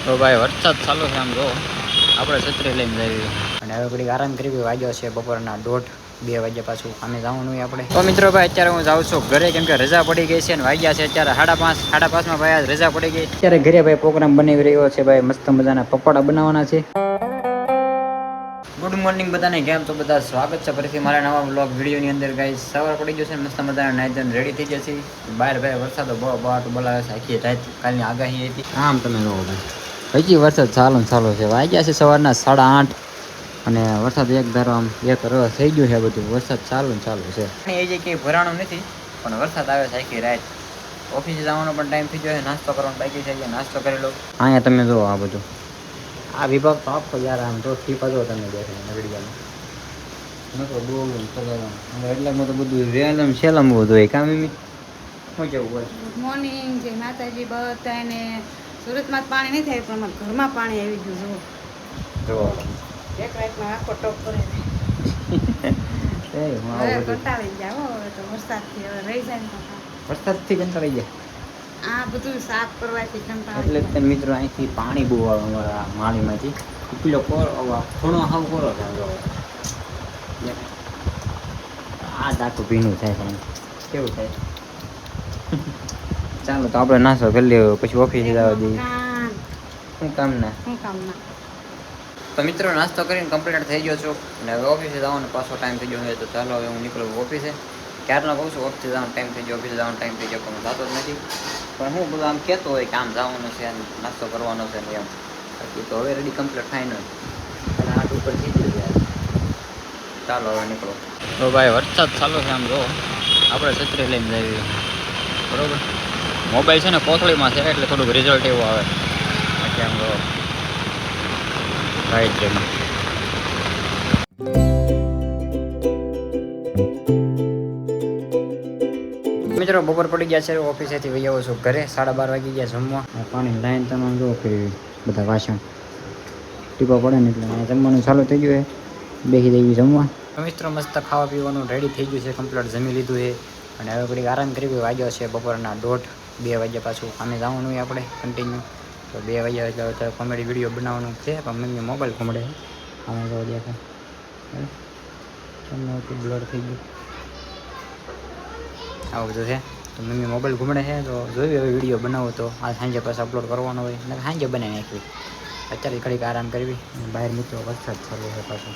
તો ભાઈ વરસાદ ચાલુ છે આમ જો આપણે છત્રી લઈને જઈએ અને હવે ઘડીક આરામ કરી વાગ્યો છે બપોરના 1:30-2 વાગ્યા પાછું અમે જવાનું હોય આપણે. તો મિત્રો ભાઈ અત્યારે હું જાઉં છું ઘરે કેમ કે રજા પડી ગઈ છે અને વાગ્યા છે અત્યારે 5:30 ભાઈ આજ રજા પડી ગઈ. અત્યારે ઘરે ભાઈ પ્રોગ્રામ બનાવી રહ્યો છે ભાઈ, મસ્ત મજાના પકોડા બનાવવાના છે. ગુડ મોર્નિંગ બધાને, કેમ તો બધા સ્વાગત છે ફરીથી મારા નવા વ્લોગ વિડીયોની અંદર. ગાઈસ સવાર પડી ગયો છે, મસ્ત મજાના નાઈધન રેડી થઈ ગયા છે. બહાર ભાઈ વરસાદ બહુ બોલાવે છે, આખી રાત કાલની આગાહી હતી. આમ તમે જોવો ભાઈ હજી વરસાદ ચાલુ છે. વાગ્યા છે સવારના 8:30 અને વરસાદ એક ધારો આમ એક રસ થઈ ગયું છે. બધું વરસાદ ચાલુ છે. એ જગ્યાએ ભરાણું નથી પણ વરસાદ આવે છે આખી રાત. ઓફિસે જવાનો પણ ટાઈમ થઈ ગયો છે, નાસ્તો કરવાનો બાકી છે, નાસ્તો કરી લો. અહીંયા તમે જુઓ આ બધું, આ વિભાગ તો આખો યાર આમ તો ટીપા જો તમે દેખો નગડિયામાં નકો બોલું સગાવાનું એટલામાં તો બધું રેલમ શેલમ બધું હોય કામ એમ શું કેવું હોય. ગુડ મોર્નિંગ, જય માતાજી બધાને. સુરતમાં પાણી નહીં થાય પણ ઘરમાં પાણી આવી ગયું જો એક રાતમાં આખો ટોપ કરે હવે કંટાળી ગયા હવે તો વરસાદથી. હવે રહી જાય ને વરસાદથી કંટાળી ગયા. આ બધું સાફ કરવાથી એટલે જ મિત્રો અહીંથી પાણી બહુ આવે અમારા માળીમાંથી. પેલો ખૂણો હાવ કોરો થાય. આ દાખું ભીનું થાય પણ કેવું થાય. ચાલો તો આપણે નાસ્તો કરી લઈએ પછી ઓફિસે જવા દઈએ. શું કામ ના તો મિત્રો નાસ્તો કરીને કમ્પ્લીટ થઈ ગયો છું અને હવે ઓફિસે જવાનો પાછો ટાઈમ થઈ ગયો છે. તો ચાલો હવે હું નીકળું ઓફિસે. ક્યારનો કહું છું ઓફિસે જવાનો ટાઈમ થઈ ગયો, ઓફિસે જવાનો ટાઈમ થઈ ગયો, પણ જતો જ નથી. પણ હું બધું આમ કહેતો હોય કે આમ જવાનું છે, નાસ્તો કરવાનો છે ને એમ. બાકી તો હવે રેડી કમ્પ્લીટ ફાઇનલ અને હાથ ઉપર થઈ ગયું યાર. ચાલો હવે નીકળો. તો ભાઈ વરસાદ ચાલુ છે આમ જો આપણે છત્રી લઈને જઈએ બરોબર. મોબાઈલ છે ને કોથળીમાં છે એટલે થોડુંક રિઝલ્ટ એવું આવે. બાકી આમ જો રાઈટ જેમાં મિત્રો બપોર પડી ગયા છે, ઓફિસેથી વહી આવું છું ઘરે. 12:30 વાગી ગયા જમવા. પાણી લાઈન તમામ જો કે બધા વાસણ ટીપા પડે ને એટલે જમવાનું ચાલુ થઈ ગયું છે. બેસી જઈએ જમવા. મિત્રો મસ્ત ખાવા પીવાનું રેડી થઈ ગયું છે, કમ્પ્લીટ જમી લીધું છે અને હવે ઘડીક આરામ કરી વાગ્યો છે બપોરના 1:30-2 વાગ્યા પાછું અમે જવાનું હોય આપણે કન્ટિન્યુ. તો 2 વાગ્યા એટલે અત્યારે કોમેડી વિડીયો બનાવવાનું છે પણ મમ્મી મોબાઈલ ઘૂમડે અમે તો દેખાય બ્લર થઈ ગયું આવું બધું છે. તો મમ્મી મોબાઈલ ઘૂમડે છે તો જોયું હવે વિડીયો બનાવો તો આ સાંજે પાછા અપલોડ કરવાનો હોય ને સાંજે બનાવી નાખવી. અત્યારે ઘડીક આરામ કરવી. બહાર મિત્રો વરસાદ ચાલુ છે પાછો.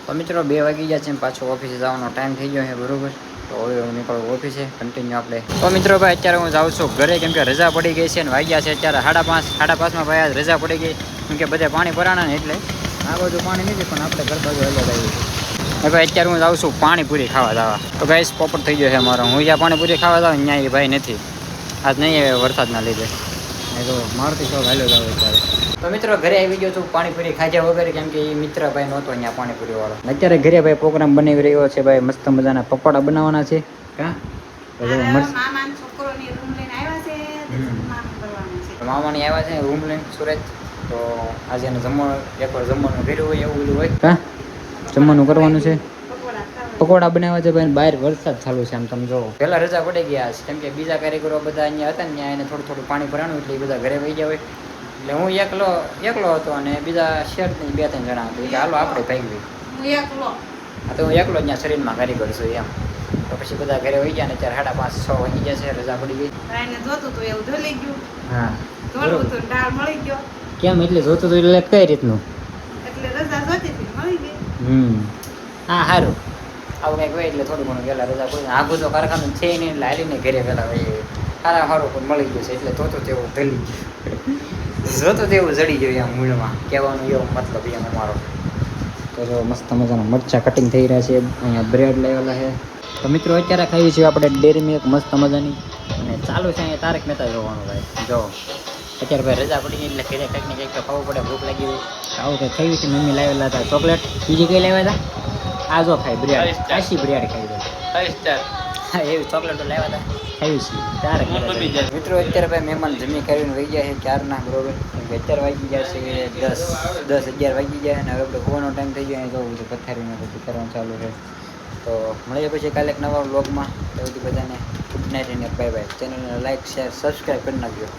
તો મિત્રો 2 વાગી ગયા છે, પાછો ઓફિસે જવાનો ટાઈમ થઈ ગયો છે બરોબર. તો હવે હું નીકળું ઓફિસે કન્ટિન્યુ આપણે. તો મિત્રો ભાઈ અત્યારે હું જાઉં છું ઘરે કેમ કે રજા પડી ગઈ છે અને વાગ્યા છે અત્યારે 5:30 ભાઈ આજ રજા પડી ગઈ કેમ કે બધે પાણી ભરાણા ને એટલે આ બધું પાણી નથી પણ આપણે ઘર બાજુ અલગ આવી છે. ભાઈ અત્યારે હું જાઉં છું પાણીપુરી ખાવા જવા. તો ગાઈસ પોપટ થઈ ગયો છે મારો. હું જ્યાં પાણીપુરી ખાવા જાઉં ત્યાં એ ભાઈ નથી, આજ નહીં આવે વરસાદના લીધે. એ તો મારથી સૌ હાલ્યો જાવ અત્યારે. તો મિત્રો ઘરે આવી ગયો છું પાણીપુરી ખાધ્યા વગર કેમ કે એ મિત્ર ભાઈ નહોતો અહીંયા પાણીપુરી વાળો. અત્યારે ઘરે ભાઈ પ્રોગ્રામ બનાવી રહ્યો છે ભાઈ, મસ્ત મજાના પકોડા બનાવવાના છે. મામાની આવ્યા છે રૂમ લઈને સુરત. તો આજે એને જમવાનું એકવાર જમવાનું કર્યું હોય એવું બધું હોય. જમવાનું કરવાનું છે, પકોડા બનાવ્યા છે ભાઈ. બહાર વરસાદ ચાલુ છે આમ તમે જોવો. પહેલા રજા પડી ગયા છે કેમ કે બીજા કારીગરો બધા અહીંયા હતા ને ત્યાં એને થોડું પાણી ભરાણું એટલે એ બધા ઘરે વહી ગયા હોય. એટલે હું એકલો હતો અને બીજા શેઠની 2-3 જણા હતા. હાલો આપણે ભાગી તો હું એકલો ત્યાં શરીરમાં કારીગર છું એમ. તો પછી બધા ઘરે વહી ગયા ને અત્યારે 5:30-6 વાગી ગયા છે, રજા પડી ગઈ. હા કેમ એટલે જોતું હતું એટલે કઈ રીતનું હા સારું આવું કંઈક હોય એટલે થોડું ઘણું વહેલા રજા પડી. આગું તો કારખાનું છે નહીં એટલે હાલીને ઘરે વહેલા હોય સારું પણ મળી ગયું છે એટલે જોતું તેવું ઢલી ગયું. જોતું તેવું જડી ગયું એમ મૂળમાં કહેવાનું એવો મતલબ એમ અમારો. તો જો મસ્ત મજાના મરચાં કટિંગ થઈ રહ્યા છે. અહીંયા બ્રેડ લેવાલા છે. તો મિત્રો અત્યારે ખાઈએ છીએ આપણે ડેરી મિલ્ક મસ્ત મજાની અને ચાલુ છે અહીંયા તારક મહેતા જોવાનું ભાઈ. જો અત્યારે ભાઈ રજા પડી ગઈ એટલે ઘરે કંઈક ને કંઈક તો ખાવું પડે, ભૂખ લાગી હોય. આવું કંઈક ખાઈ છે. મમ્મી લાવેલા હતા ચોકલેટ. બીજી કઈ લાવ્યા હતા? આ જો ખાઈ બ્રેડ, કાશી બ્રેડ ખાઈ દો. હા એવી ચોકલેટો લાવ્યા હતા ખાઈ છે તારક મહેતા. મિત્રો અત્યારે ભાઈ મહેમાન જમી કરીને વહી ગયા છે ક્યારના બરોબર. અત્યારે વાગી ગયા છે 10-11 વાગી ગયા અને હવે આપણે હોવાનો ટાઈમ થઈ ગયો. જવું બધું પથારીને બધું કરવાનું ચાલુ છે. તો મળીએ પછી કાલે એક નવા વ્લોગમાં. તો બધાને ગુડ નાઇટ અને બાય બાય. ચેનલને લાઈક શેર સબસ્ક્રાઈબ કરી નાખજો.